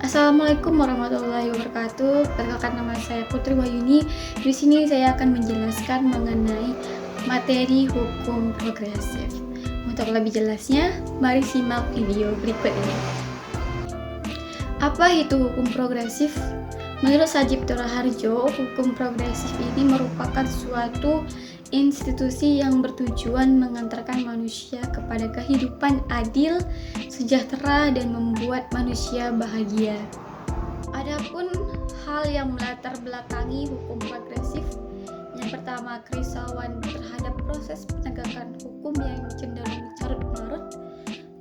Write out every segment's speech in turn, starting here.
Assalamualaikum warahmatullahi wabarakatuh. Perkenalkan, nama saya Putri Wahyuni. Di sini saya akan menjelaskan mengenai materi hukum progresif. Untuk lebih jelasnya, mari simak video berikut ini. Apa itu hukum progresif? Menurut Sajipto Raharjo, hukum progresif ini merupakan suatu institusi yang bertujuan mengantarkan manusia kepada kehidupan adil, sejahtera, dan membuat manusia bahagia. Adapun hal yang melatar belakangi hukum progresif, yang pertama, kerisauan terhadap proses penegakan hukum yang cenderung carut-marut.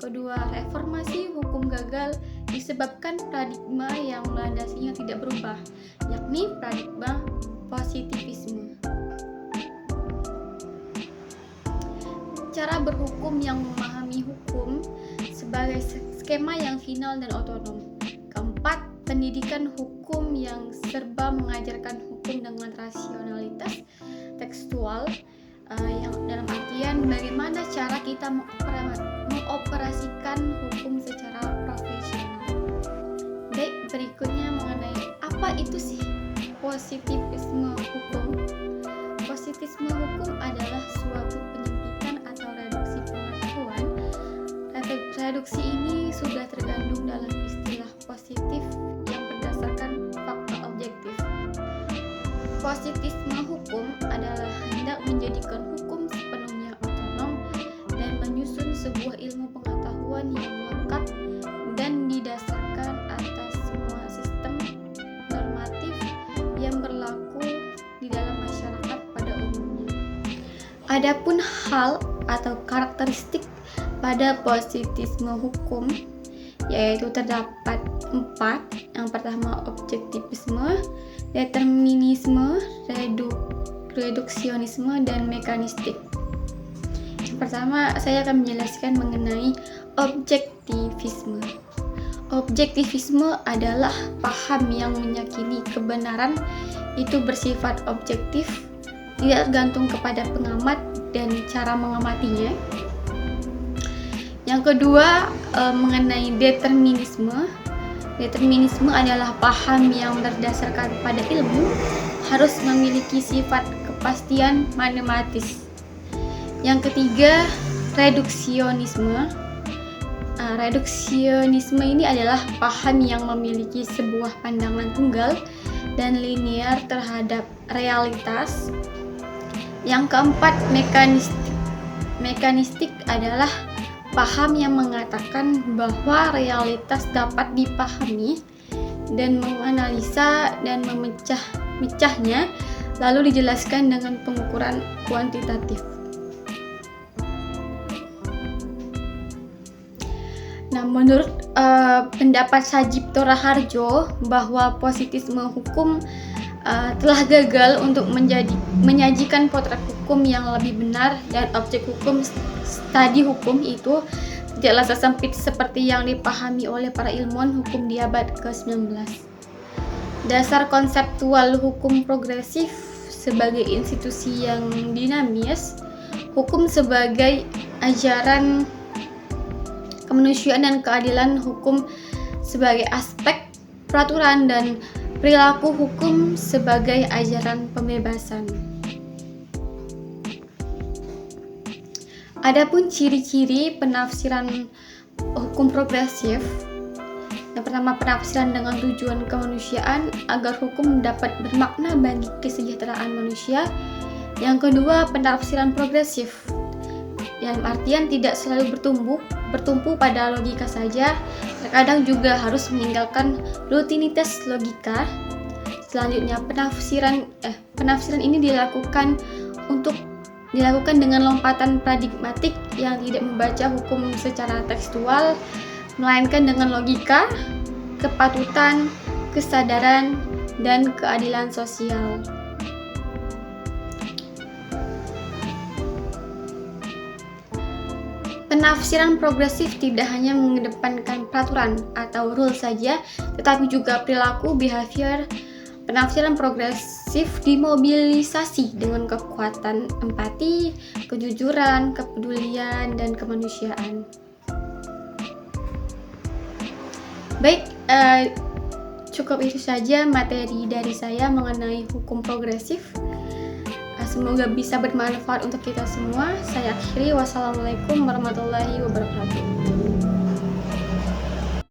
Kedua, reformasi hukum gagal disebabkan paradigma yang melandasinya tidak berubah, yakni paradigma positivisme. Cara berhukum yang memahami hukum sebagai skema yang final dan otonom. Keempat, pendidikan hukum yang serba mengajarkan hukum dengan rasionalitas tekstual, yang dalam artian bagaimana cara kita mengoperasikan hukum secara profesional. Baik, berikutnya mengenai apa itu sih positivisme hukum. Positivisme hukum adalah suatu penyempitan atau reduksi pengetahuan. Reduksi ini sudah terkandung dalam istilah positif yang berdasarkan fakta objektif. Positivisme hukum adalah hendak menjadikan hukum sepenuhnya otonom dan menyusun sebuah ilmu pengetahuan yang lengkap dan didasarkan atas semua sistem normatif yang berlaku di dalam masyarakat pada umumnya. Adapun hal atau karakteristik pada positivisme hukum, yaitu terdapat 4. Yang pertama, objektivisme, determinisme, reduksionisme, dan mekanistik. Yang pertama, saya akan menjelaskan mengenai objektivisme. Objektivisme adalah paham yang meyakini kebenaran itu bersifat objektif, tidak tergantung kepada pengamat dan cara mengamatinya. Yang kedua, mengenai determinisme. Determinisme adalah paham yang berdasarkan pada ilmu, harus memiliki sifat kepastian matematis. Yang ketiga, reduksionisme. Reduksionisme ini adalah paham yang memiliki sebuah pandangan tunggal dan linear terhadap realitas. Yang keempat, mekanistik. Mekanistik adalah paham yang mengatakan bahwa realitas dapat dipahami dan menganalisa dan memecahnya, lalu dijelaskan dengan pengukuran kuantitatif. Nah, menurut pendapat Sajipto Raharjo bahwa positivisme hukum telah gagal untuk menyajikan potret hukum yang lebih benar, dan objek hukum studi hukum itu tidaklah sesempit seperti yang dipahami oleh para ilmuwan hukum di abad ke-19. Dasar konseptual hukum progresif sebagai institusi yang dinamis, hukum sebagai ajaran kemanusiaan dan keadilan, hukum sebagai aspek peraturan, dan perilaku hukum sebagai ajaran pembebasan. Adapun ciri-ciri penafsiran hukum progresif. Yang pertama, penafsiran dengan tujuan kemanusiaan agar hukum dapat bermakna bagi kesejahteraan manusia. Yang kedua, penafsiran progresif, yang artian tidak selalu bertumpu pada logika saja, terkadang juga harus meninggalkan rutinitas logika. Selanjutnya, penafsiran ini dilakukan dengan lompatan paradigmatik yang tidak membaca hukum secara tekstual, melainkan dengan logika, kepatutan, kesadaran, dan keadilan sosial. Penafsiran progresif tidak hanya mengedepankan peraturan atau rule saja, tetapi juga perilaku, behavior. Penafsiran progresif dimobilisasi dengan kekuatan empati, kejujuran, kepedulian, dan kemanusiaan. Baik, cukup itu saja materi dari saya mengenai hukum progresif. Semoga bisa bermanfaat untuk kita semua. Saya akhiri. Wassalamualaikum warahmatullahi wabarakatuh.